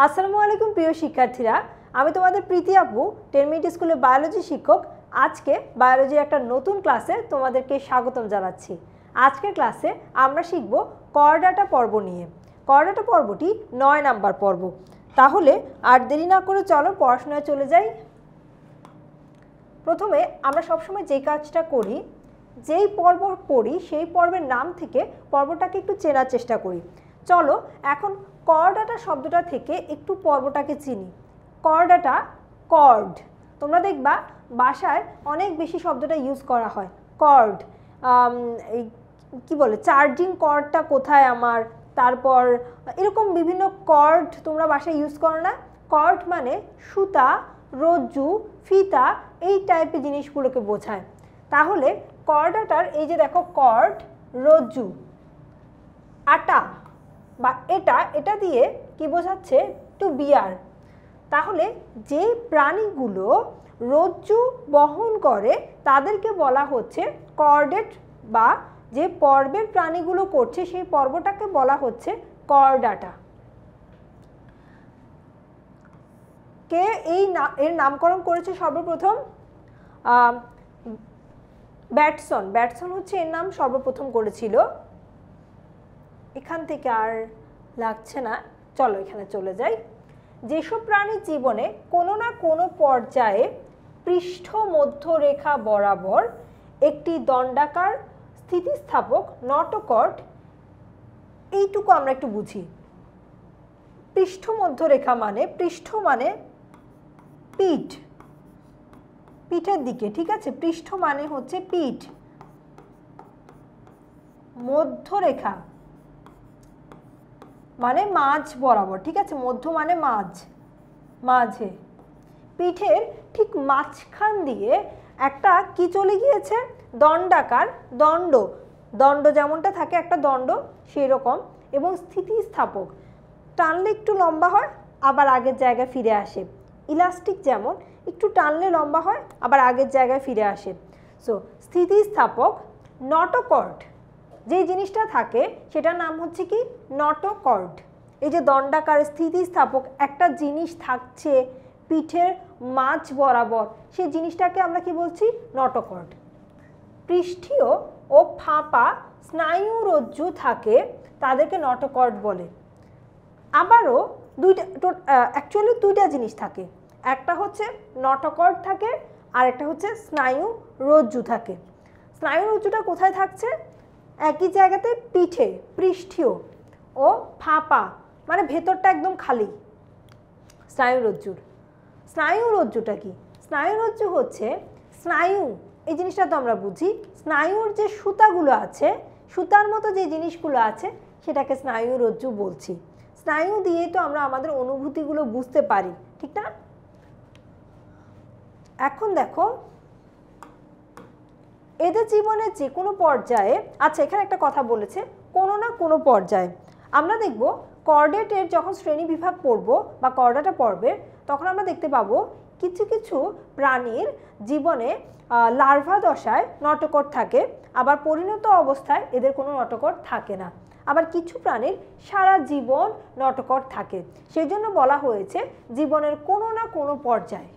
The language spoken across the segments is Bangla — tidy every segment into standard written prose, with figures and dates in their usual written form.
আসসালামু আলাইকুম প্রিয় শিক্ষার্থীরা, আমি তোমাদের প্রীতি আপু, 10 মিনিট স্কুলে বায়োলজি শিক্ষক। আজকে বায়োলজির একটা নতুন ক্লাসে তোমাদেরকে স্বাগতম জানাচ্ছি। আজকের ক্লাসে আমরা শিখব করডাটা পর্ব নিয়ে। করডাটা পর্বটি 9 নাম্বার পর্ব। তাহলে আর দেরি না করে চলো পড়াশোনায় চলে যাই। প্রথমে আমরা সবসময় যে কাজটা করি, যেই পর্ব পড়ি সেই পর্বের নাম থেকে পর্বটাকে একটু চেনার চেষ্টা করি। চলো এখন করডাটা শব্দটা থেকে একটু পর্বটাকে চিনি। করডাটা, কর্ড, তোমরা দেখবা বাসায় অনেক বেশি শব্দটা ইউজ করা হয়। কর্ড, কি বলে, চার্জিং কর্ডটা কোথায় আমার, তারপর এরকম বিভিন্ন কর্ড তোমরা বাসায় ইউজ করো না? কর্ড মানে সুতা, রজ্জু, ফিতা, এই টাইপের জিনিসগুলোকে বোঝায়। তাহলে করডাটার এই যে দেখো কর্ড, রজ্জু, আটা বা এটা দিয়ে কি বোঝাচ্ছে? To bear. তাহলে যে প্রাণীগুলো রজ্জু বহন করে তাদেরকে বলা হচ্ছে কর্ডেট, বা যে পর্বের প্রাণীগুলো করছে সেই পর্বটাকে বলা হচ্ছে করডাটা। কে এর নামকরণ করেছে সর্বপ্রথম? ব্যাটসন। ব্যাটসন হচ্ছে এর নাম সর্বপ্রথম করেছিল। এখান থেকে আর লাগছে না, চলো এখানে চলে যাই। যেসব প্রাণীর জীবনে কোনো না কোনো পর্যায়ে পৃষ্ঠ মধ্যরেখা বরাবর একটি দণ্ডাকার স্থিতিস্থাপক নটোকর্ড, এইটুকু আমরা একটু বুঝি। পৃষ্ঠ মধ্যরেখা মানে, পৃষ্ঠ মানে পিঠ, পিঠের দিকে, ঠিক আছে? পৃষ্ঠ মানে হচ্ছে পিঠ, মধ্যরেখা মানে মাঝ বরাবর, ঠিক আছে? মধ্য মানে মাঝ, মাঝে, পিঠের ঠিক মাঝখান দিয়ে একটা কি চলে গিয়েছে? দণ্ডাকার, দণ্ড, দণ্ড যেমনটা থাকে একটা দণ্ড সেই রকম, এবং স্থিতিস্থাপক, টানলে একটু লম্বা হয় আবার আগের জায়গায় ফিরে আসে। ইলাস্টিক যেমন একটু টানলে লম্বা হয় আবার আগের জায়গায় ফিরে আসে। সো স্থিতিস্থাপক নটোকর্ড, যে জিনিসটা থাকে সেটার নাম হচ্ছে কি? নটোকর্ড। এই যে দণ্ডাকার স্থিতিস্থাপক একটা জিনিস থাকছে পিঠের মাঝ বরাবর, সেই জিনিসটাকে আমরা কি বলছি? নটোকর্ড। পৃষ্ঠীয় ও ফাঁপা স্নায়ুরজ্জু থাকে, তাদেরকে নটোকর্ড বলে। আবারও অ্যাকচুয়ালি দুইটা জিনিস থাকে, একটা হচ্ছে নটোকর্ড থাকে আর একটা হচ্ছে স্নায়ু রজ্জু থাকে। স্নায়ু রজ্জুটা কোথায় থাকছে? একই জায়গাতে পিঠে, পৃষ্ঠীয় ও ফাঁপা মানে ভেতরটা একদম খালি স্নায়ুরজ্জুর। স্নায়ুরজ্জুটা কি? স্নায়ুরজ্জু হচ্ছে স্নায়ু, এই জিনিসটা তো আমরা বুঝি। স্নায়ুর যে সুতাগুলো আছে, সুতার মতো যে জিনিসগুলো আছে সেটাকে স্নায়ুরজ্জু বলছি। স্নায়ু দিয়ে তো আমরা আমাদের অনুভূতিগুলো বুঝতে পারি, ঠিক না? এখন দেখো এদের জীবনের যে কোনো পর্যায়ে, আচ্ছা এখানে একটা কথা বলেছে, কোনো না কোনো পর্যায়ে। আমরা দেখব করডেটের যখন শ্রেণী বিভাগ পড়ব বা করডাটা পর্বের, তখন আমরা দেখতে পাবো কিছু কিছু প্রাণীর জীবনে লার্ভা দশায় নটোকর্ড থাকে, আবার পরিণত অবস্থায় এদের কোনো নটোকর্ড থাকে না। আবার কিছু প্রাণীর সারা জীবন নটোকর্ড থাকে, সেই জন্য বলা হয়েছে জীবনের কোনো না কোনো পর্যায়ে।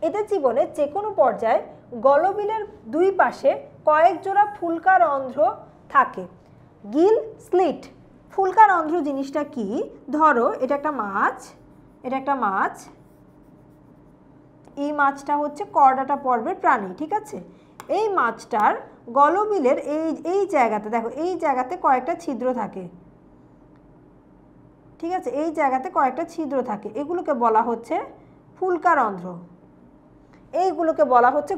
এদের জীবনে যে কোনো পর্যায়ে গলবিলের দুই পাশে কয়েক জোড়া ফুলকা রন্ধ্র থাকে। গিল স্লিট, ফুলকা রন্ধ্র জিনিসটা কি? ধরো এটা একটা মাছ, এটা একটা মাছ, এই মাছটা হচ্ছে করডাটা পর্বের প্রাণী, ঠিক আছে? এই মাছটার গলবিলের এই জায়গাতে দেখো, এই জায়গাতে কয়েকটা ছিদ্র থাকে, ঠিক আছে? এই জায়গাতে কয়েকটা ছিদ্র থাকে, এগুলোকে বলা হচ্ছে ফুলকা রন্ধ্র। এইগুলোকে বলা হচ্ছে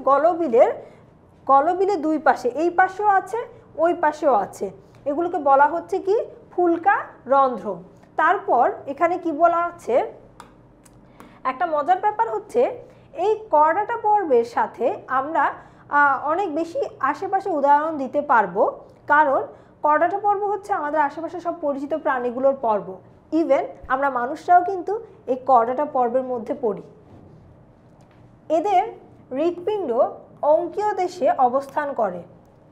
গলবিলের দুই পাশে, এই পাশেও আছে ওই পাশেও আছে, এগুলোকে বলা হচ্ছে কি? ফুলকা রন্ধ্র। তারপর এখানে কি বলা আছে, একটা মজার ব্যাপার হচ্ছে এই করডাটা পর্বের সাথে আমরা অনেক বেশি আশেপাশে উদাহরণ দিতে পারবো, কারণ করডাটা পর্ব হচ্ছে আমাদের আশেপাশে সব পরিচিত প্রাণীগুলোর পর্ব। ইভেন আমরা মানুষরাও কিন্তু এই করডাটা পর্বের মধ্যে পড়ি। এদের হৃৎপিণ্ড অঙ্কীয় দেশে অবস্থান করে।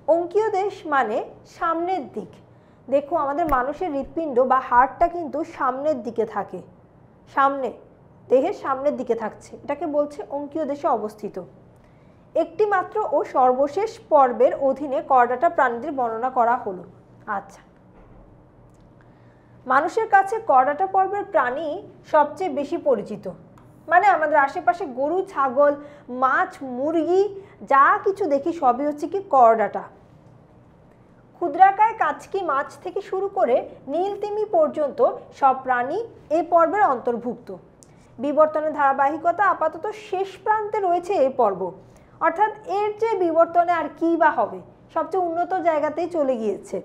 অঙ্কীয় দেশ মানে সামনের দিক, দেখো আমাদের মানুষের হৃৎপিণ্ড বা হার্টটা কিন্তু সামনের দিকে থাকে, সামনে, দেহের সামনের দিকে থাকছে, এটাকে বলছে অঙ্কীয় দেশে অবস্থিত। একটি মাত্র ও সর্বশেষ পর্বের অধীনে করডাটা প্রাণীদের বর্ণনা করা হলো। আচ্ছা, মানুষের কাছে করডাটা পর্বের প্রাণী সবচেয়ে বেশি পরিচিত, মানে আমাদের আশেপাশে গরু, ছাগল, মাছ, মুরগি যা কিছু দেখি সবই হচ্ছে কি করডাটা। ক্ষুদ্রাকায় কাচকি মাছ থেকে শুরু করে নীলতিমি পর্যন্ত সব প্রাণী এ পর্বের অন্তর্ভুক্ত। বিবর্তনের ধারাবাহিকতা আপাতত শেষ প্রান্তে রয়েছে এই পর্ব, অর্থাৎ এর যে বিবর্তনে আর কি বা হবে, সবচেয়ে উন্নত জায়গাতেই চলে গিয়েছে।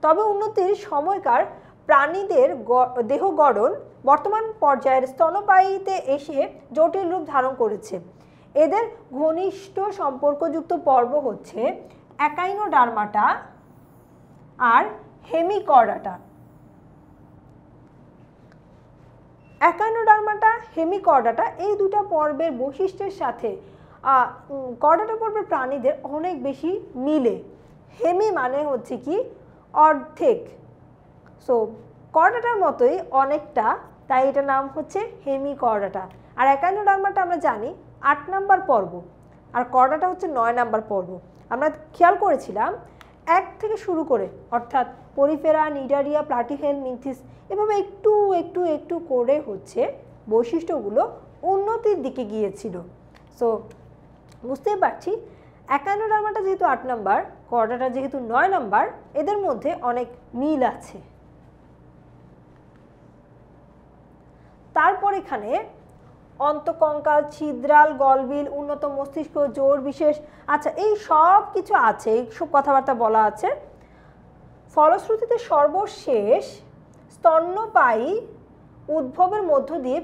তবে উন্নতির সময়কার প্রাণীদের দেহ গঠন বর্তমান পর্যায়ের স্তন্যপায়ীতে এসে জটিল রূপ ধারণ করেছে। এদের ঘনিষ্ঠ সম্পর্কযুক্ত পর্ব হচ্ছে একাইনোডার্মাটা আর হেমিকর্ডাটা। একাইনোডার্মাটা, হেমিকর্ডাটা এই দুটো পর্বের বৈশিষ্ট্যের সাথে কর্ডাটা পর্বের প্রাণীদের অনেক বেশি মিলে। হেমি মানে হচ্ছে কি অর্ধেক, সো কর্ডাটার মতোই অনেকটা, তাই এটার নাম হচ্ছে হেমিকর্ডাটা। আর একাইনোডার্মাটা আমরা জানি 8 নম্বর পর্ব, আর কর্ডাটা হচ্ছে 9 নম্বর পর্ব। আমরা খেয়াল করেছিলাম 1 থেকে শুরু করে, অর্থাৎ পরিফেরা, নিডারিয়া, প্লাটিহেল, মিনথিস, এভাবে একটু একটু একটু করে হচ্ছে বৈশিষ্ট্যগুলো উন্নতির দিকে গিয়েছিল। সো বুঝতেই পারছি একাইনোডার্মাটা যেহেতু 8 নম্বর, কর্ডাটা যেহেতু 9 নম্বর, এদের মধ্যে অনেক মিল আছে। তারপর এখানে অন্তকঙ্কাল, ছিদ্রাল, গলবিল, উন্নত মস্তিষ্ক, জোর বিশেষ, আচ্ছা এই সব কিছু আছে, এই সব কথাবার্তা বলা আছে। ফলশ্রুতিতে সর্বশেষ স্তন্যপায়ী উদ্ভবের মধ্য দিয়ে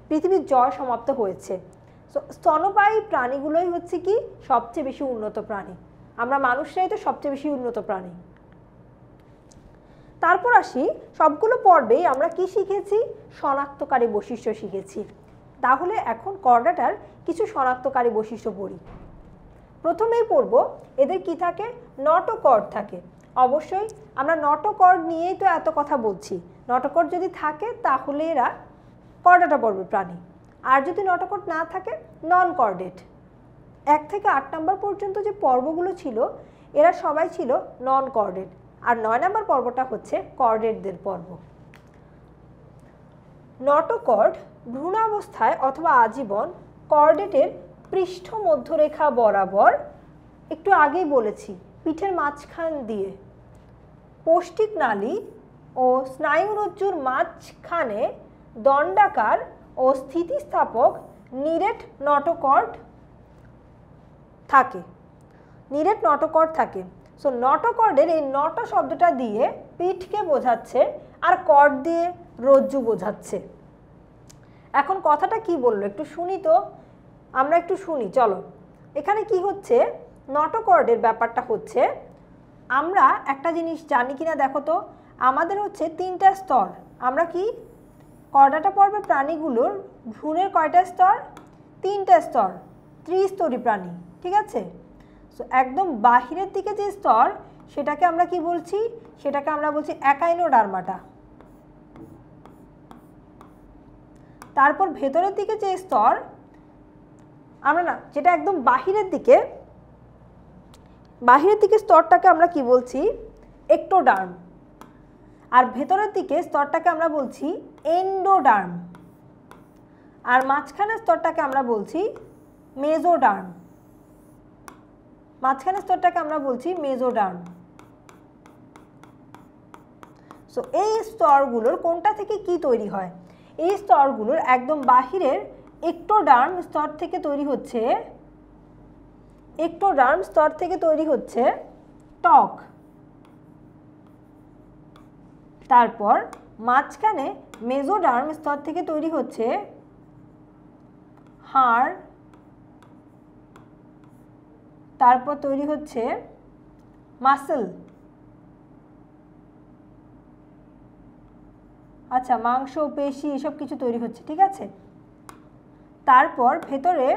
পৃথিবীর জয় সমাপ্ত হয়েছে। স্তন্যপায়ী প্রাণীগুলোই হচ্ছে কি সবচেয়ে বেশি উন্নত প্রাণী, আমরা মানুষরাই তো সবচেয়ে বেশি উন্নত প্রাণী। তারপর আসি, সবগুলো পর্বেই আমরা কি শিখেছি? শনাক্তকারী বৈশিষ্ট্য শিখেছি। তাহলে এখন কর্ডাটার কিছু শনাক্তকারী বৈশিষ্ট্য পড়ি। প্রথমেই পড়ব এদের কি থাকে? নটোকর্ড থাকে। অবশ্যই আমরা নটোকর্ড নিয়েই তো এত কথা বলছি, নটোকর্ড যদি থাকে তাহলে এরা কর্ডাটা পর্বের প্রাণী, আর যদি নটোকর্ড না থাকে নন কর্ডেট। 1 থেকে 8 নম্বর পর্যন্ত যে পর্বগুলো ছিল এরা সবাই ছিল নন কর্ডেট, আর 9 নম্বর পর্বটা হচ্ছে কর্ডেটদের পর্ব। নটোকর্ড ভ্রূণাবস্থায় অথবা আজীবন কর্ডেটের পৃষ্ঠ মধ্যরেখা বরাবর, একটু আগেই বলেছি পিঠের মাঝখান দিয়ে, পৌষ্টিক নালী ও স্নায়ুরজ্জুর মাঝখানে দণ্ডাকার ও স্থিতিস্থাপক নিরেট নটোকর্ড থাকে, নিরেট নটোকর্ড থাকে। সো নটোকর্ডের এই নটো শব্দটা দিয়ে পিঠকে বোঝাচ্ছে, আর কর্ড দিয়ে রজ্জু বোঝাচ্ছে। এখন কথাটা কি বললো একটু শুনি তো, আমরা একটু শুনি, চলো। এখানে কি হচ্ছে, নটোকর্ডের ব্যাপারটা হচ্ছে, আমরা একটা জিনিস জানি কিনা দেখো তো, আমাদের হচ্ছে 3টা স্তর। আমরা কি কর্ডাটা পর্বের প্রাণীগুলোর ভ্রূণের কয়টা স্তর? 3টা স্তর, ত্রিস্তরী প্রাণী, ঠিক আছে। সো একদম বাহিরের দিকে যে স্তর সেটাকে আমরা কি বলছি? সেটাকে আমরা বলছি একাইনোডার্মাটা। তারপর ভেতরের দিকে যে স্তর, আমরা না যেটা একদম বাহিরের দিকে স্তরটাকে আমরা কি বলছি? এক্টোডার্ম। আর ভেতরের দিকে স্তরটাকে আমরা বলছি এন্ডোডার্ম, আর মাঝখানের স্তরটাকে আমরা বলছি মেজোডার্ম। মাঝখানের স্তরটাকে আমরা বলছি মেজোডার্ম। সো এই স্তরগুলোর কোনটা থেকে কি তৈরি হয়? এই স্তরগুলোর একদম বাহিরের এক্টোডার্ম স্তর থেকে তৈরি হচ্ছে, এক্টোডার্ম স্তর থেকে তৈরি হচ্ছে ত্বক। তারপর মাঝখানে মেজোডার্ম স্তর থেকে তৈরি হচ্ছে হাড়, তারপর তৈরি হচ্ছে মাসল, আচ্ছা মাংস, পেশি, এসব কিছু তৈরি হচ্ছে, ঠিক আছে। তারপর ভেতরে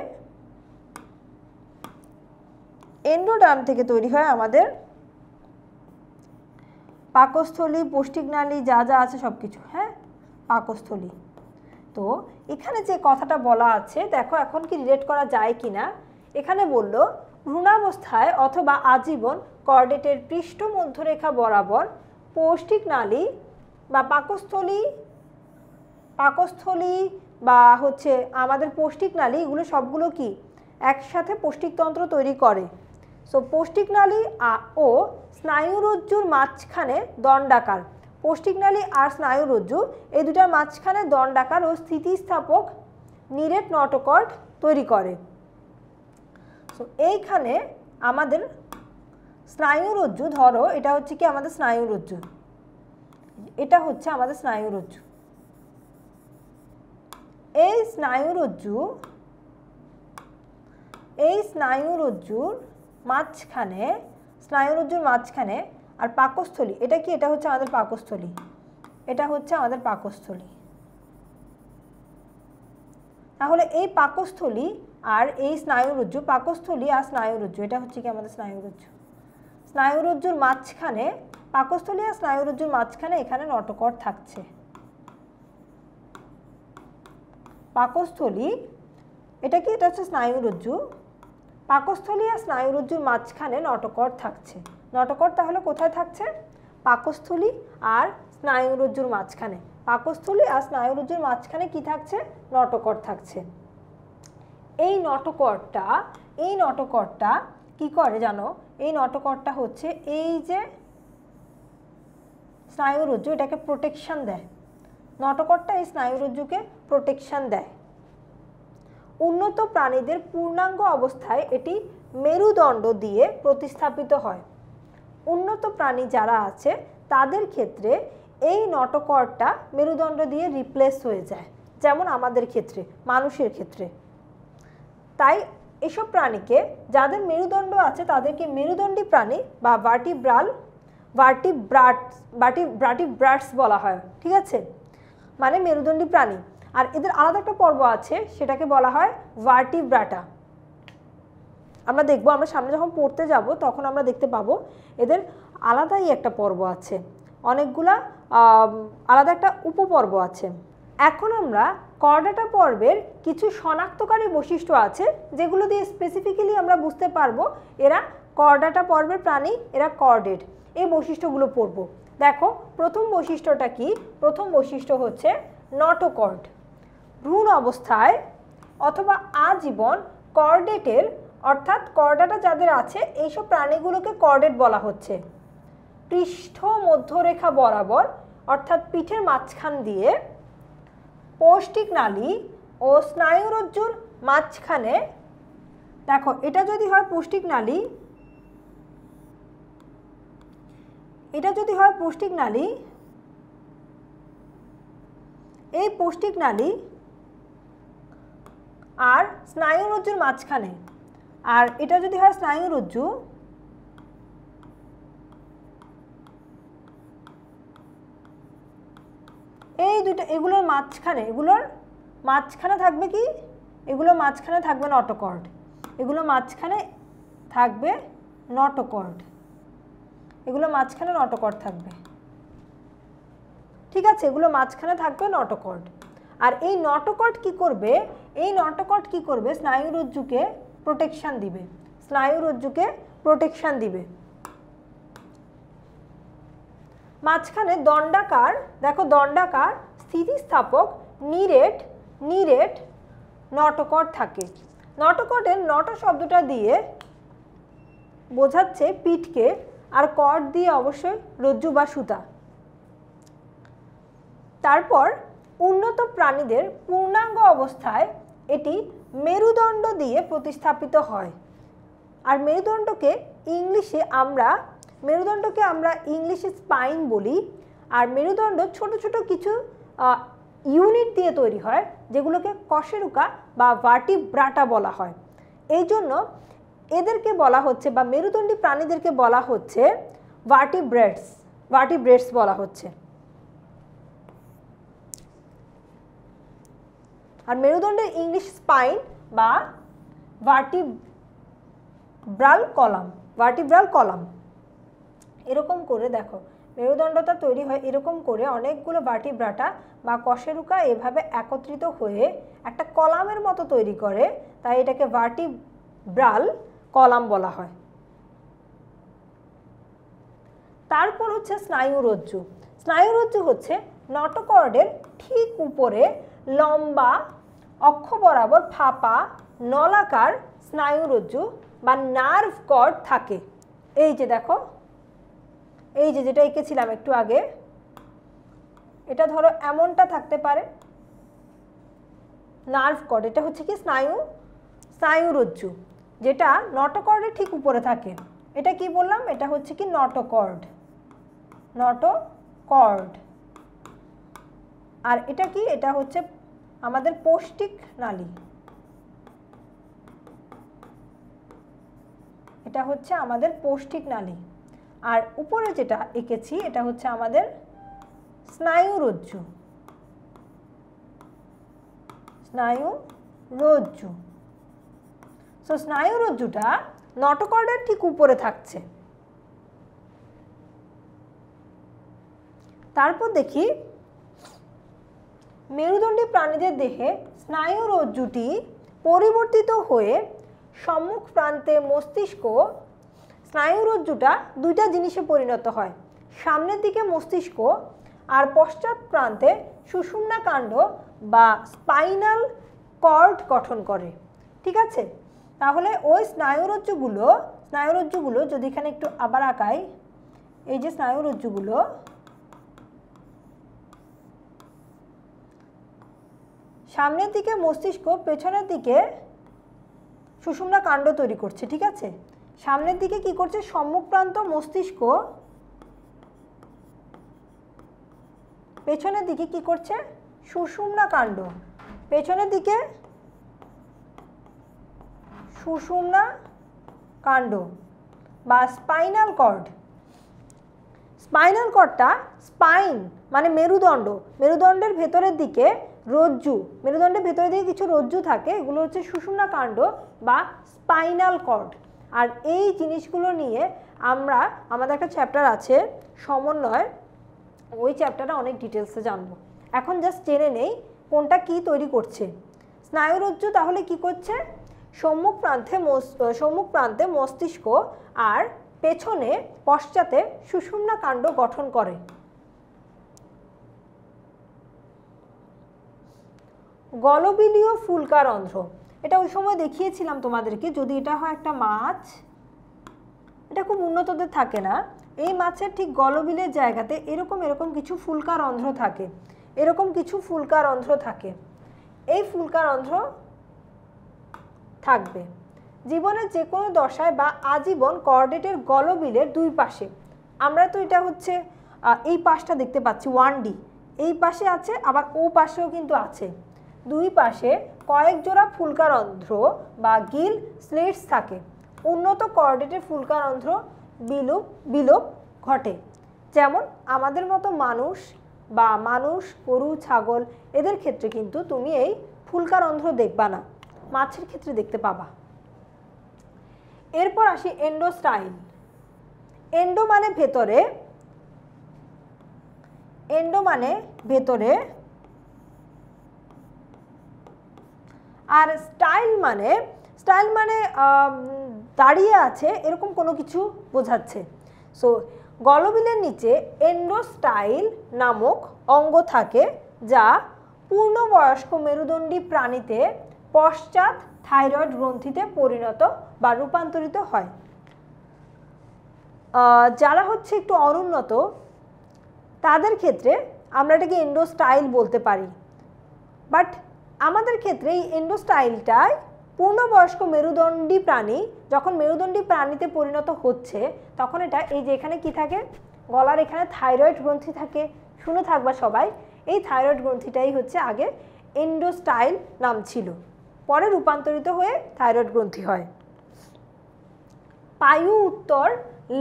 এন্ডোডার্ম থেকে তৈরি হয় আমাদের পাকস্থলী, পৌষ্টিকনালী যা যা আছে সব কিছু, হ্যাঁ পাকস্থলী। তো এখানে যে কথাটা বলা আছে দেখো এখন কি রিলেট করা যায় কি না। এখানে বলল ভ্রূণাবস্থায় অথবা আজীবন কর্ডেটের পৃষ্ঠ মধ্যরেখা বরাবর পৌষ্টিকনালী বা পাকস্থলী বা হচ্ছে আমাদের পৌষ্টিকনালী, এগুলো সবগুলো কি একসাথে পৌষ্টিকতন্ত্র তৈরি করে। সো পৌষ্টিকনালী ও স্নায়ুরজ্জুর মাঝখানে দণ্ডাকার, পৌষ্টিকনালী আর স্নায়ুরজ্জু এই দুটার মাঝখানে দণ্ডাকার ও স্থিতিস্থাপক নিরেট নটোকর্ড তৈরি করে। সো এইখানে আমাদের স্নায়ুরজ্জু, ধরো এটা হচ্ছে কি আমাদের স্নায়ুরজ্জু, এটা হচ্ছে আমাদের স্নায়ুরজ্জু। এই স্নায়ুরজ্জুর মাঝখানে আর পাকস্থলী, এটা কি, এটা হচ্ছে আমাদের পাকস্থলী, এটা হচ্ছে আমাদের পাকস্থলী। তাহলে এই পাকস্থলী আর এই স্নায়ুরজ্জু, পাকস্থলী আর স্নায়ুরজ্জু, এটা হচ্ছে কি আমাদের স্নায়ুরজ্জু। স্নায়ুরজ্জুর মাঝখানে, পাকস্থলী আর স্নায়ুরজ্জুর মাঝখানে এখানে নটোকর্ড থাকছে। পাকস্থলী, এটা কি, এটা হচ্ছে স্নায়ুরজ্জু, পাকস্থলী আর স্নায়ুরজ্জুর মাঝখানে নটোকর্ড থাকছে। নটোকর্ড তাহলে কোথায় থাকছে? পাকস্থলী আর স্নায়ুরজ্জুর মাঝখানে। পাকস্থলী আর স্নায়ুরজ্জুর মাঝখানে কি থাকছে? নটোকর্ড থাকছে। এই নটোকর্ডটা কি করে জানো? এই নটোকর্ডটা হচ্ছে এই যে স্নায়ুরজ্জু, এটাকে প্রোটেকশন দেয়। নটোকর্ডটা এই স্নায়ুরজ্জুকে প্রোটেকশন দেয়। উন্নত প্রাণীদের পূর্ণাঙ্গ অবস্থায় এটি মেরুদণ্ড দিয়ে প্রতিস্থাপিত হয়। উন্নত প্রাণী যারা আছে তাদের ক্ষেত্রে এই নটোকর্ডটা মেরুদণ্ড দিয়ে রিপ্লেস হয়ে যায়, যেমন আমাদের ক্ষেত্রে, মানুষের ক্ষেত্রে। তাই এসব প্রাণীকে, যাদের মেরুদণ্ড আছে তাদেরকে মেরুদণ্ডী প্রাণী বা ভার্টিব্রাটস বলা হয়, ঠিক আছে, মানে মেরুদণ্ডী প্রাণী। আর এদের আলাদা একটা পর্ব আছে, সেটাকে বলা হয় ভার্টিব্রাটা। আমরা দেখবো, আমরা সামনে যখন পড়তে যাব তখন আমরা দেখতে পাবো এদের আলাদাই একটা পর্ব আছে, অনেকগুলা আলাদা একটা উপপর্ব আছে। এখন আমরা কর্ডাটা পর্বের কিছু শনাক্তকারী বৈশিষ্ট্য আছে যেগুলো দিয়ে স্পেসিফিক্যালি আমরা বুঝতে পারবো এরা কর্ডাটা পর্বের প্রাণী, এরা কর্ডেড। এই বৈশিষ্ট্যগুলো পড়বো। দেখো প্রথম বৈশিষ্ট্যটা কি? প্রথম বৈশিষ্ট্য হচ্ছে নটোকর্ড। ভ্রূণ অবস্থায় অথবা আজীবন কর্ডেটের, অর্থাৎ কর্ডাটা যাদের আছে এইসব প্রাণীগুলোকে কর্ডেট বলা হচ্ছে। পৃষ্ঠ মধ্যরেখা বরাবর, অর্থাৎ পিঠের মাঝখান দিয়ে পৌষ্টিকনালী ও স্নায়ুরজ্জুর মাঝখানে, দেখো এটা যদি হয় পৌষ্টিকনালী, এটা যদি হয় পৌষ্টিকনালী, এই পৌষ্টিকনালী আর স্নায়ুরজ্জুর মাঝখানে, আর এটা যদি হয় স্নায়ুরজ্জু, এই দুটো, এগুলোর মাঝখানে থাকবে কি? এগুলোর মাঝখানে থাকবে নটোকর্ড। এগুলো মাঝখানে থাকবে নটোকর্ড, এগুলো মাঝখানে নটোকর্ড থাকবে, ঠিক আছে, এগুলো মাঝখানে থাকবে নটোকর্ড। আর এই নটোকর্ড কি করবে? এই নটোকর্ড কি করবে? স্নায়ুরজ্জুকে প্রোটেকশন দিবে, স্নায়ুরজ্জুকে প্রোটেকশন দিবে। মাঝখানে দণ্ডাকার, দেখো দণ্ডাকার স্থিতিস্থাপক নিরেট নটোকর্ড থাকে। নটোকর্ডের নটো শব্দটা দিয়ে বোঝাচ্ছে পিঠকে, আর কর্ড দিয়ে অবশ্যই রজ্জু বা সুতা। তারপর উন্নত প্রাণীদের পূর্ণাঙ্গ অবস্থায় এটি মেরুদণ্ড দিয়ে প্রতিস্থাপিত হয়। আর মেরুদণ্ডকে আমরা ইংলিশে স্পাইন বলি। আর মেরুদণ্ড ছোট ছোট কিছু ইউনিট দিয়ে তৈরি হয়, যেগুলোকে কশেরুকা বা ভার্টিব্রাটা বলা হয়। এই জন্য এদেরকে বলা হচ্ছে, বা মেরুদণ্ডী প্রাণীদেরকে বলা হচ্ছে ভার্টিব্রেটস বলা হচ্ছে। আর মেরুদণ্ডের ইংলিশ স্পাইন বা ভার্টিব্রাল কলাম। এরকম করে দেখো মেরুদণ্ডটা তৈরি হয় এরকম করে অনেকগুলো ভার্টিব্রাটা বা কশেরুকা এভাবে একত্রিত হয়ে একটা কলামের মতো তৈরি করে, তাই এটাকে ভার্টিব্রাল কলাম বলা হয়। তারপর হচ্ছে স্নায়ুরজ্জু। স্নায়ুরজ্জু হচ্ছে নটোকর্ডের ঠিক উপরে লম্বা অক্ষ বরাবর ফাঁপা নলাকার স্নায়ুরজ্জু বা নার্ভ কর্ড থাকে। এই যে দেখো, এই যে যেটা এঁকেছিলাম একটু আগে, এটা ধরো এমনটা থাকতে পারে নার্ভ কর্ড। এটা হচ্ছে কি স্নায়ুরজ্জু, যেটা নটোকর্ডের ঠিক উপরে থাকে। এটা কি বললাম? এটা হচ্ছে কি নটোকর্ড। আর এটা কি? এটা হচ্ছে আমাদের পৌষ্টিক নালী। এটা হচ্ছে আমাদের পৌষ্টিক নালী। আর উপরে যেটা এঁকেছি এটা হচ্ছে আমাদের স্নায়ুরজ্জু। সো স্নায়ুরজ্জুটা নটোকর্ডের ঠিক উপরে থাকছে। তারপর দেখি মেরুদণ্ডী প্রাণীদের দেহে স্নায়ুরজ্জুটি পরিবর্তিত হয়ে সম্মুখ প্রান্তে মস্তিষ্ক। স্নায়ুরজ্জুটা দুইটা জিনিসে পরিণত হয়, সামনের দিকে মস্তিষ্ক আর পশ্চাৎ প্রান্তে সুষুম্না কাণ্ড বা স্পাইনাল কর্ড গঠন করে। ঠিক আছে, তাহলে ওই স্নায়ুরজ্জুগুলো যদি এখানে একটু আবার আঁকাই, এই যে স্নায়ুরজ্জুগুলো, সামনের দিকে মস্তিষ্ক, পেছনের দিকে সুষুম্না কাণ্ড তৈরি করছে। ঠিক আছে, সামনের দিকে কি করছে? সম্মুখ প্রান্ত মস্তিষ্ক, পেছনের দিকে কি করছে? সুষুম্না কাণ্ড। পেছনের দিকে সুষুম্না কাণ্ড বা স্পাইনাল কর্ড। স্পাইনাল কর্ডটা স্পাইন মানে মেরুদণ্ড, মেরুদণ্ডের ভেতরের দিকে রজ্জু, মেরুদণ্ডের ভেতরের দিকে কিছু রজ্জু থাকে, এগুলো হচ্ছে সুষুম্না কাণ্ড বা স্পাইনাল কর্ড। আর এই জিনিসগুলো নিয়ে আমাদের একটা চ্যাপ্টার আছে সমন্বয়, ওই চ্যাপ্টারটা অনেক ডিটেলসে জানবো। এখন জাস্ট জেনে নেই কোনটা কি তৈরি করছে। স্নায়ুরজ্জু তাহলে কি করছে? সম্মুখ প্রান্তে মস্তিষ্ক আর পেছনে পশ্চাতে সুষুম্না কাণ্ড গঠন করে। গলবিলীয় ফুলকারন্ধ্র, এটা ওই সময় দেখিয়েছিলাম তোমাদেরকে। যদি এটা হয় একটা মাছ, এটা খুব উন্নতদের থাকে না, এই মাছের ঠিক গলবিলের জায়গাতে এরকম কিছু ফুলকারন্ধ্র থাকে, এই ফুলকারন্ধ্র থাকবে জীবনের যে কোনো দশায় বা আজীবন কর্ডেটের গলবিলের দুই পাশে। আমরা তো এটা হচ্ছে এই পাশটা দেখতে পাচ্ছি 1D, এই পাশে আছে, আবার ও পাশেও কিন্তু আছে। দুই পাশে কয়েক জোড়া ফুলকারন্ধ্র বা গিল স্লিটস থাকে। উন্নত কর্ডেটের ফুলকারন্ধ্র বিলোপ ঘটে, যেমন আমাদের মতো মানুষ, গরু, ছাগল, এদের ক্ষেত্রে কিন্তু তুমি এই ফুলকারন্ধ্র দেখবা না, মাছের ক্ষেত্রে দেখতে পাবা। এরপর আসি এন্ডোস্টাইল। এন্ডো মানে ভেতরে, আর স্টাইল মানে দাঁড়িয়ে আছে এরকম কোনো কিছু বোঝাচ্ছে। সো গলবিলের নিচে এন্ডোস্টাইল নামক অঙ্গ থাকে, যা পূর্ণবয়স্ক মেরুদণ্ডী প্রাণীতে পশ্চাৎ থাইরয়েড গ্রন্থিতে পরিণত বা রূপান্তরিত হয়। যারা হচ্ছে একটু অনুন্নত তাদের ক্ষেত্রে আমরা এটাকে এন্ডোস্টাইল বলতে পারি, বাট আমাদের ক্ষেত্রে এই এন্ডোস্টাইলটাই পূর্ণবয়স্ক মেরুদণ্ডী প্রাণী যখন মেরুদণ্ডী প্রাণীতে পরিণত হচ্ছে, তখন এটা এই যে এখানে কি থাকে, গলার এখানে থাইরয়েড গ্রন্থি থাকে, শুনে থাকবা সবাই। এই থাইরয়েড গ্রন্থিটাই হচ্ছে আগে এন্ডোস্টাইল নাম ছিল, পরে রূপান্তরিত হয়ে থাইরয়েড গ্রন্থি হয়। পায়ু উত্তর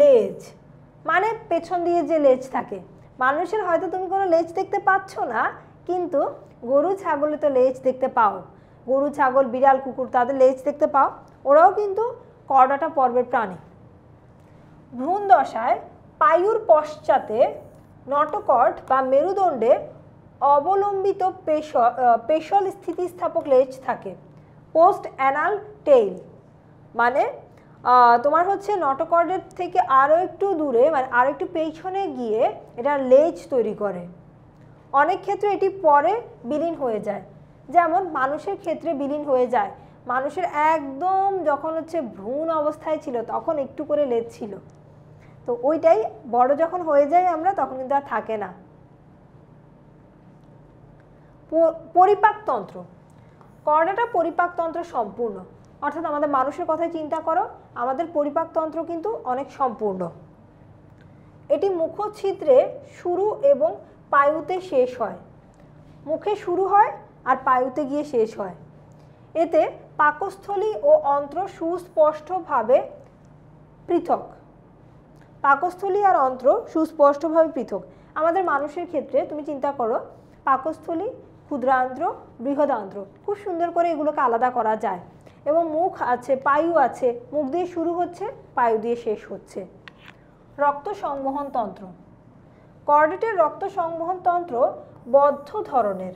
লেজ মানে পেছন দিয়ে যে লেজ থাকে। মানুষের হয়তো তুমি কোনো লেজ দেখতে পাচ্ছ না, কিন্তু গরু ছাগলে তো লেজ দেখতে পাও, গরু ছাগল বিড়াল কুকুর তাদের লেজ দেখতে পাও, ওরাও কিন্তু কর্ডাটা পর্বের প্রাণী। ভ্রূণ দশায় পায়ুর পশ্চাতে নটোকর্ড বা মেরুদণ্ডে অবলম্বিত পেশল স্থিতিস্থাপক লেজ থাকে। পোস্ট অ্যানাল টেইল মানে তোমার হচ্ছে নটোকর্ডের থেকে আরও একটু দূরে মানে আরও একটু পেছনে গিয়ে এটা লেজ তৈরি করে। অনেক ক্ষেত্রে এটি পরে বিলীন হয়ে যায়, যেমন মানুষের ক্ষেত্রে বিলীন হয়ে যায়। মানুষের একদম যখন হচ্ছে ভ্রূণ অবস্থায় ছিল তখন একটু করে লেজ ছিল, তো ওইটাই বড় যখন হয়ে যায় আমরা তখন কিন্তু আর থাকে না। পরিপাকতন্ত্র, কর্ডাটা পরিপাকতন্ত্র সম্পূর্ণ, অর্থাৎ আমাদের মানুষের কথাই চিন্তা করো, আমাদের পরিপাকতন্ত্র কিন্তু অনেক সম্পূর্ণ। এটি মুখছিদ্রে শুরু এবং পায়ুতে শেষ হয়। মুখে শুরু হয় আর পায়ুতে গিয়ে শেষ হয়। এতে পাকস্থলী ও অন্ত্র সুস্পষ্টভাবে পৃথক। পাকস্থলী আর অন্ত্র সুস্পষ্টভাবে পৃথক। আমাদের মানুষের ক্ষেত্রে তুমি চিন্তা করো, পাকস্থলী, ক্ষুদ্রান্ত্র, বৃহদান্ত্র, খুব সুন্দর করে এগুলোকে আলাদা করা যায়। এবং মুখ আছে, পায়ু আছে, মুখ দিয়ে শুরু হচ্ছে, পায়ু দিয়ে শেষ হচ্ছে। রক্ত সংবহন তন্ত্র, কর্ডেটের রক্ত সংবহন তন্ত্র বদ্ধ ধরনের,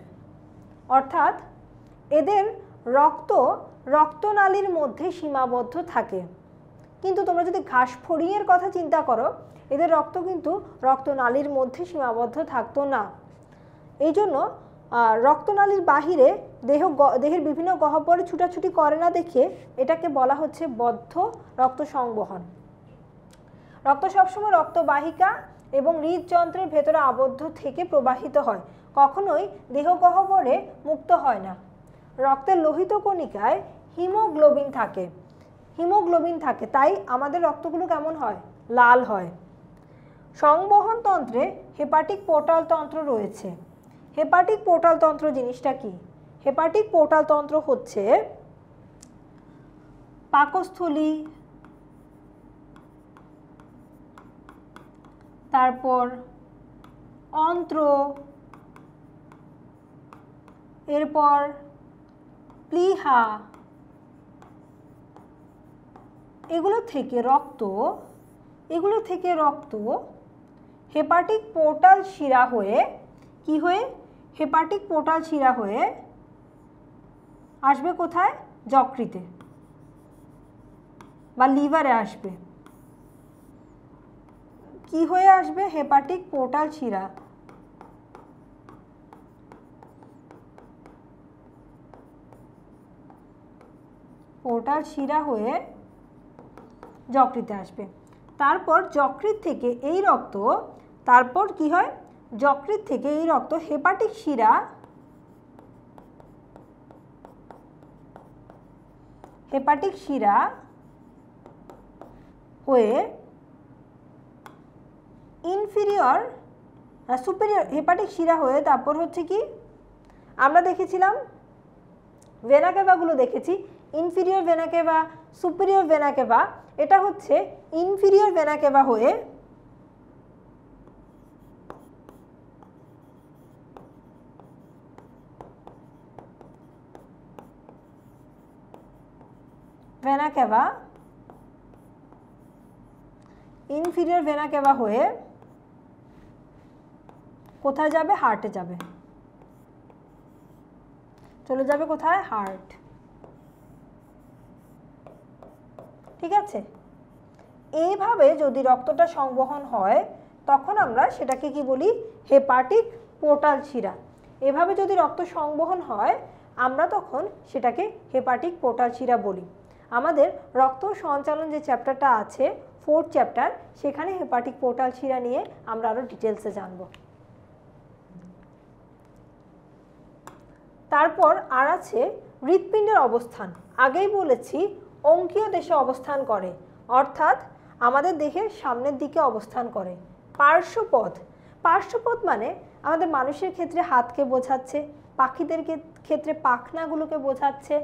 অর্থাৎ এদের রক্তনালীর মধ্যে সীমাবদ্ধ থাকে। কিন্তু তোমরা যদি ঘাসফড়িংয়ের কথা চিন্তা করো, এদের রক্ত কিন্তু রক্তনালীর মধ্যে সীমাবদ্ধ থাকতো না। এই জন্য রক্তনালীর বাহিরে দেহের বিভিন্ন গহ্বরে ছুটাছুটি করে না দেখে এটাকে বলা হচ্ছে বদ্ধ রক্ত সংবহন। রক্ত সবসময় রক্তবাহিকা এবং হৃদযন্ত্রের ভেতরে আবদ্ধ থেকে প্রবাহিত হয়, কখনোই দেহ গহ্বরে মুক্ত হয় না। রক্তের লোহিত কণিকায় হিমোগ্লোবিন থাকে, তাই আমাদের রক্তগুলো কেমন হয়? লাল হয়। সংবহন তন্ত্রে হেপাটিক পোর্টাল তন্ত্র রয়েছে। হেপাটিক পোর্টাল তন্ত্র জিনিসটা কি? হেপাটিক পোর্টাল তন্ত্র হচ্ছে পাকস্থলী, তারপর অন্ত্র, এরপর প্লীহা, এগুলো থেকে রক্ত হেপাটিক পোর্টাল শিরা হয়ে কি হয়ে হেপাটিক পোর্টাল শিরা হয়ে আসবে কোথায়? যকৃতে বা লিভারে আসবে। কি হয়ে আসবে? হেপাটিক পোর্টাল শিরা হয়ে যকৃতে আসবে। তারপর যকৃত থেকে এই রক্ত হেপাটিক শিরা হয়ে সুপিরিয়র হেপাটিক শিরা হয়ে তারপর হচ্ছে কি, আমরা দেখেছিলাম ভেনা কেভাগুলো দেখেছি, ইনফিরিয়র ভেনা কেভা, সুপিরিয়র ভেনা কেভা। এটা হচ্ছে ইনফিরিয়র ভেনা কেভা হয়ে ইনফিরিয়র ভেনা কেভা হয়ে কোথায় যাবে? হার্টে যাবে, চলে যাবে কোথায়? হার্ট। ঠিক আছে, এইভাবে যদি রক্তটা সংবহন হয় তখন আমরা সেটাকে কি বলি? হেপাটিক পোর্টাল শিরা। এভাবে যদি রক্ত সংবহন হয় আমরা তখন সেটাকে হেপাটিক পোর্টাল শিরা বলি। আমাদের রক্ত সঞ্চালন যে চ্যাপ্টারটা আছে, 4th চ্যাপ্টার, সেখানে হেপাটিক পোর্টাল শিরা নিয়ে আমরা আরও ডিটেলসে জানব। তারপর আর আছে হৃৎপিণ্ডের অবস্থান। আগেই বলেছি অঙ্কীয় দেশে অবস্থান করে, অর্থাৎ আমাদের দেহের সামনের দিকে অবস্থান করে। পার্শ্বপদ মানে আমাদের মানুষের ক্ষেত্রে হাতকে বোঝাচ্ছে, পাখিদের ক্ষেত্রে পাখনাগুলোকে বোঝাচ্ছে,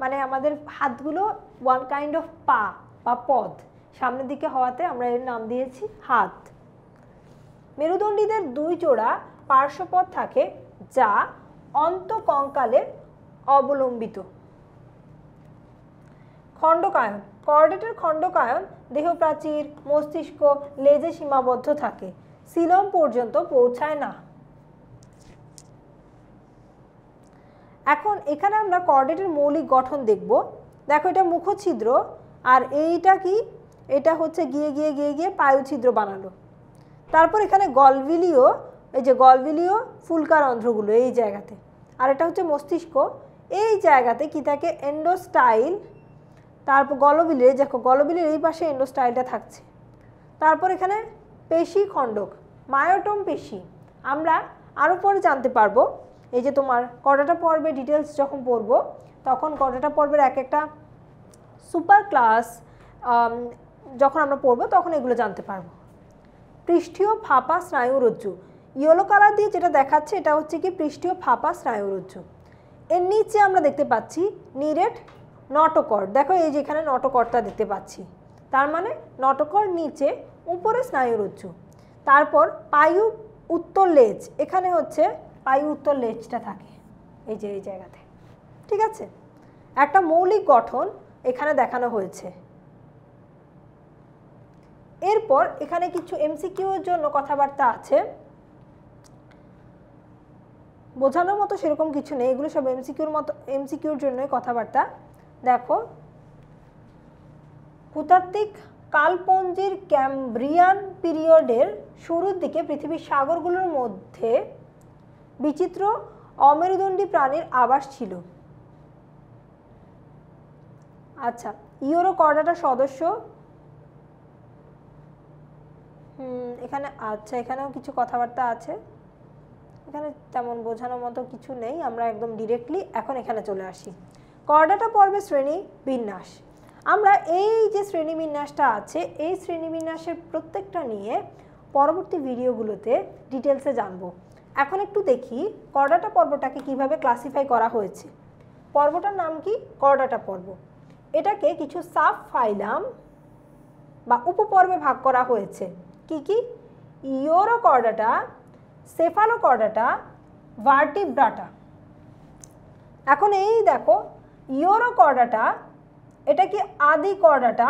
মানে আমাদের হাতগুলো ওয়ান কাইন্ড অফ পা বা পদ, সামনের দিকে হওয়াতে আমরা এর নাম দিয়েছি হাত। মেরুদণ্ডীদের 2 জোড়া পার্শ্বপদ থাকে যা অন্তঃকঙ্কালে অবলম্বিত। খণ্ডকায়ন, কর্ডেটের খণ্ডকায়ন দেহপ্রাচীর, মস্তিষ্ক, লেজে সীমাবদ্ধ থাকে। সিলম পর্যন্ত পৌঁছায় না। এখন এখানে আমরা কর্ডেটের মৌলিক গঠন দেখব। দেখো এটা মুখছিদ্র, আর এইটা কি, এটা হচ্ছে গিয়ে গিয়ে গিয়ে গিয়ে পায়ুছিদ্র বানালো। তারপর এখানে গলবিলীয়, এই যে গলবিলীয় ফুলকারন্ধ্রগুলো এই জায়গাতে, আর এটা হচ্ছে মস্তিষ্ক, এই জায়গাতে কি থাকে, এন্ডোস্টাইল। তারপর গলবিলীয়, দেখো গলবিলীর এই পাশে এন্ডোস্টাইলটা থাকছে। তারপর এখানে পেশি খণ্ডক, মায়োটম পেশি, আমরা আরও পরে জানতে পারবো। এই যে তোমার কর্ডাটা পর্বে ডিটেলস যখন পড়বো তখন কর্ডাটা পর্বের এক একটা সুপার ক্লাস যখন আমরা পড়বো তখন এগুলো জানতে পারবো। পৃষ্ঠীয় ফাঁপা স্নায়ুরজ্জু, ইয়েলো কালার দিয়ে যেটা দেখাচ্ছে এটা হচ্ছে কি পৃষ্ঠীয় ফাঁপা স্নায়ুরজ্জু। এর নিচে আমরা দেখতে পাচ্ছি নিরেট নটোকর্ড। দেখো এই যে এখানে নটোকর্ডটা দেখতে পাচ্ছি, তার মানে নটোকর্ড নিচে, উপরে স্নায়ুরজ্জু। তারপর পায়ু উত্তর লেজ, এখানে হচ্ছে পায়ু উত্তর লেজটা থাকে এই যে এই জায়গাতে, ঠিক আছে। একটা মৌলিক গঠন এখানে দেখানো হয়েছে। এরপর এখানে কিছু এমসিকিউ এর জন্য কথাবার্তা আছে, বোঝানোর মতো সেরকম কিছু নেই, এগুলো সব এমসিকিউর জন্যই কথাবার্তা। দেখো ভূতাত্ত্বিক কালপঞ্জির ক্যাম্ব্রিয়ান পিরিয়ডের শুরুর দিকে পৃথিবীর সাগরগুলোর মধ্যে বিচিত্র অমেরুদণ্ডী প্রাণীর আবাস ছিল। আচ্ছা, ইউরোকর্ডাটা সদস্য, এখানে আচ্ছা এখানেও কিছু কথাবার্তা আছে, এখানে তেমন বোঝানোর মতো কিছু নেই, আমরা একদম ডিরেক্টলি এখন এখানে চলে আসি। কর্ডাটা পর্বে শ্রেণী বিন্যাস, আমরা এই যে শ্রেণীবিন্যাসটা আছে এই শ্রেণীবিন্যাসের প্রত্যেকটা নিয়ে পরবর্তী ভিডিওগুলোতে ডিটেলসে জানবো। এখন একটু দেখি কর্ডাটা পর্বটাকে কিভাবে ক্লাসিফাই করা হয়েছে। পর্বটার নাম কি, কর্ডাটা পর্ব। এটাকে কিছু সাব ফাইলাম বা উপপর্বে ভাগ করা হয়েছে। কি কি, ইউরোকর্ডাটা, সেফালোকর্ডাটা, ভার্টিব্রাটা। এখন এই দেখো ইউরোকর্ডাটা, এটা কি আদি কর্ডাটা,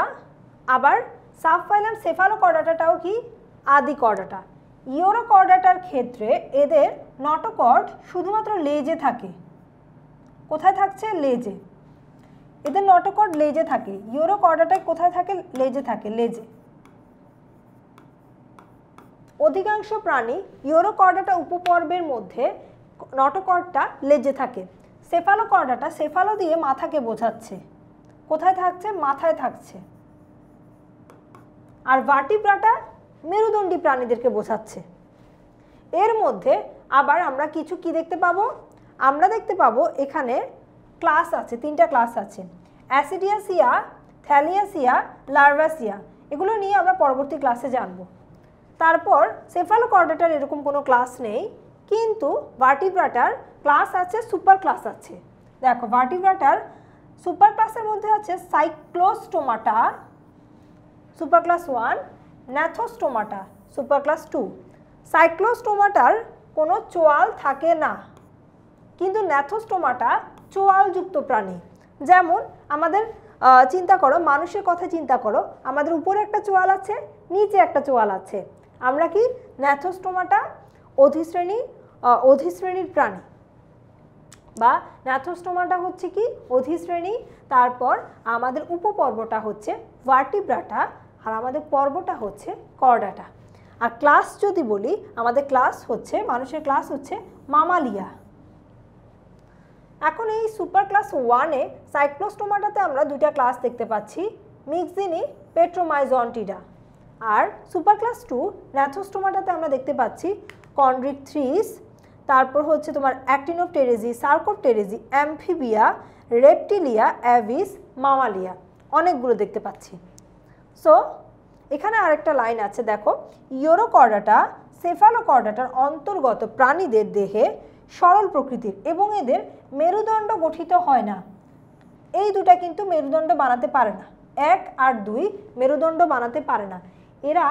আবার সাবফাইলাম সেফালোকর্ডাটাও কি আদি কর্ডাটা। ইউরোকর্ডাটার ক্ষেত্রে এদের নটোকর্ড শুধুমাত্র লেজে থাকে। কোথায় থাকছে, লেজে, এদের নটোকর্ড লেজে থাকে। ইউরোকর্ডাটা কোথায় থাকে, লেজে থাকে, লেজে। অধিকাংশ প্রাণী ইউরোকর্ডাটা উপপর্বের মধ্যে নটোকর্ডটা লেজে থাকে। সেফালোকর্ডাটা, সেফালো দিয়ে মাথাকে বোঝাচ্ছে, কোথায় থাকছে, মাথায় থাকছে। আর ভার্টিব্রাটা মেরুদণ্ডী প্রাণীদেরকে বোঝাচ্ছে। এর মধ্যে আবার আমরা কিছু কি দেখতে পাবো, আমরা দেখতে পাবো এখানে ক্লাস আছে, তিনটা ক্লাস আছে, অ্যাসিডিয়াসিয়া, থ্যালিয়াসিয়া, লার্ভাসিয়া। এগুলো নিয়ে আমরা পরবর্তী ক্লাসে জানবো। তারপর সেফালোকর্ডাটার এরকম কোনো ক্লাস নেই, কিন্তু ভার্টিব্রাটার ক্লাস আছে, সুপার ক্লাস আছে। দেখো ভার্টিব্রাটার সুপার ক্লাসের মধ্যে আছে Cyclostomata, super class 1, Gnathostomata, super class 2। সাইক্লোস্টোমাটার কোনো চোয়াল থাকে না, কিন্তু ন্যাথোস্টোমাটা চোয়ালযুক্ত প্রাণী। যেমন আমাদের চিন্তা করো, মানুষের কথা চিন্তা করো, আমাদের উপরে একটা চোয়াল আছে, নিচে একটা চোয়াল আছে। আমরা কি ন্যাথোস্টোমাটা অধিশ্রেণীর প্রাণী, বা ন্যাথোস্টোমাটা হচ্ছে কি অধিশ্রেণী। তারপর আমাদের উপপর্বটা হচ্ছে ভার্টিব্রাটা, আর আমাদের পর্বটা হচ্ছে কর্ডাটা। আর ক্লাস যদি বলি, আমাদের ক্লাস হচ্ছে, মানুষের ক্লাস হচ্ছে মামালিয়া। এখন এই সুপার ক্লাস 1-এ সাইক্লোস্টোমাটাতে আমরা দুইটা ক্লাস দেখতে পাচ্ছি, মিক্সিনি, পেট্রোমাইজন্টিডা। আর সুপার ক্লাস 2 ন্যাথোস্টোমাটাতে আমরা দেখতে পাচ্ছি কন্ড্রিকথ্রিস, তারপর হচ্ছে তোমার অ্যাক্টিনোপটেরেজি, সার্কোপটেরেজি, অ্যামফিবিয়া, রেপটিলিয়া, অ্যাভিস, মামালিয়া, অনেকগুলো দেখতে পাচ্ছি। সো এখানে আরেকটা লাইন আছে, দেখো ইউরোকর্ডাটা সেফালোকর্ডাটার অন্তর্গত প্রাণীদের দেহে সরল প্রকৃতির এবং এদের মেরুদণ্ড গঠিত হয় না। এই দুটা কিন্তু মেরুদণ্ড বানাতে পারে না, 1 আর 2 মেরুদণ্ড বানাতে পারে না। এরা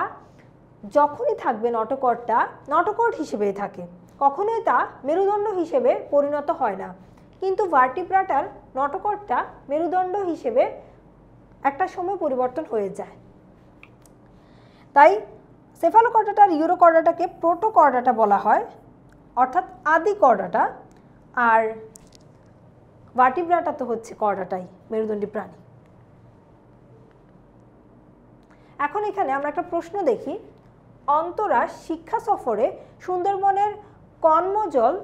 যখনই থাকবে নটোকর্ডটা নটোকর্ড হিসেবেই থাকে, কখনোই তা মেরুদণ্ড হিসেবে পরিণত হয় না। কিন্তু ভার্টিব্রাটার নটোকর্ডটা মেরুদণ্ড হিসেবে একটা সময় পরিবর্তন হয়ে যায়। তাই সেফালোকর্ডাটা আর ইউরোকর্ডাটাকে প্রোটোকর্ডাটা বলা হয়, অর্থাৎ আদি কর্ডাটা, আর ভার্টিব্রাটা তো হচ্ছে কর্ডাটাই, মেরুদণ্ডী প্রাণী। এখন এখানে আমরা একটা প্রশ্ন দেখি, অন্তরা শিক্ষা সফরে সুন্দরবনের কর্মজল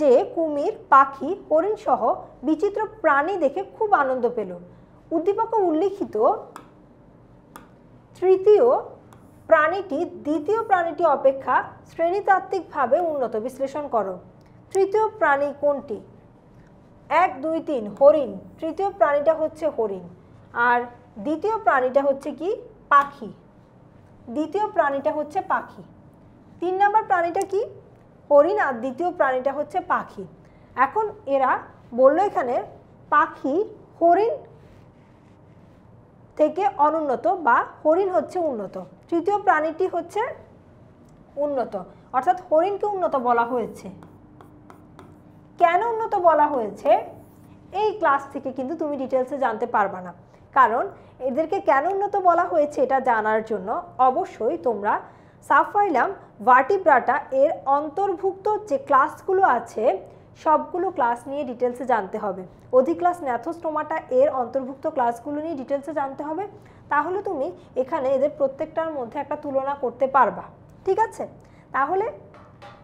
যে কুমির, পাখি, হরিণ সহ বিচিত্র প্রাণী দেখে খুব আনন্দ পেল। উদ্দীপকে উল্লিখিত তৃতীয় প্রাণীটি দ্বিতীয় প্রাণীটি অপেক্ষা শ্রেণীতাত্ত্বিকভাবে উন্নত, বিশ্লেষণ করো। তৃতীয় প্রাণী কোনটি? 1, 2, 3 হরিণ। তৃতীয় প্রাণীটা হচ্ছে হরিণ। আর দ্বিতীয় প্রাণীটা হচ্ছে কি? পাখি। দ্বিতীয় প্রাণীটা হচ্ছে পাখি। 3 নম্বর প্রাণীটা কি? হরিণ। আর দ্বিতীয় প্রাণীটা হচ্ছে পাখি। এখন এরা বলল এখানে পাখি হরিণ থেকে অনুন্নত বা হরিণ হচ্ছে উন্নত, তৃতীয় প্রাণীটি হচ্ছে উন্নত, অর্থাৎ হরিণকে উন্নত বলা হয়েছে। কেন উন্নত বলা হয়েছে এই ক্লাস থেকে কিন্তু তুমি ডিটেলসে জানতে পারবা না, কারণ এদেরকে কেন উন্নত বলা হয়েছে এটা জানার জন্য অবশ্যই তোমরা সাবফাইলাম ভার্টিব্রাটা এর অন্তর্ভুক্ত যে ক্লাসগুলো আছে সবগুলো ক্লাস নিয়ে ডিটেলসে জানতে হবে। অধিক্লাস ন্যাথোস্টোমাটা এর অন্তর্ভুক্ত ক্লাসগুলো নিয়ে ডিটেলসে জানতে হবে, তাহলে তুমি এখানে এদের প্রত্যেকটার মধ্যে একটা তুলনা করতে পারবা। ঠিক আছে, তাহলে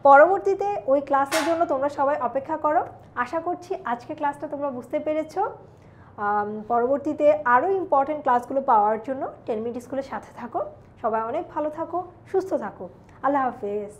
পরবর্তীতে ওই ক্লাসের জন্য তোমরা সবাই অপেক্ষা করো। আশা করছি আজকে ক্লাসটা তোমরা বুঝতে পেরেছো। পরবর্তীতে আরও ইম্পর্টেন্ট ক্লাসগুলো পাওয়ার জন্য 10 মিনিট স্কুলের সাথে থাকো। সবাই অনেক ভালো থাকো, সুস্থ থাকো। আল্লাহ হাফেজ।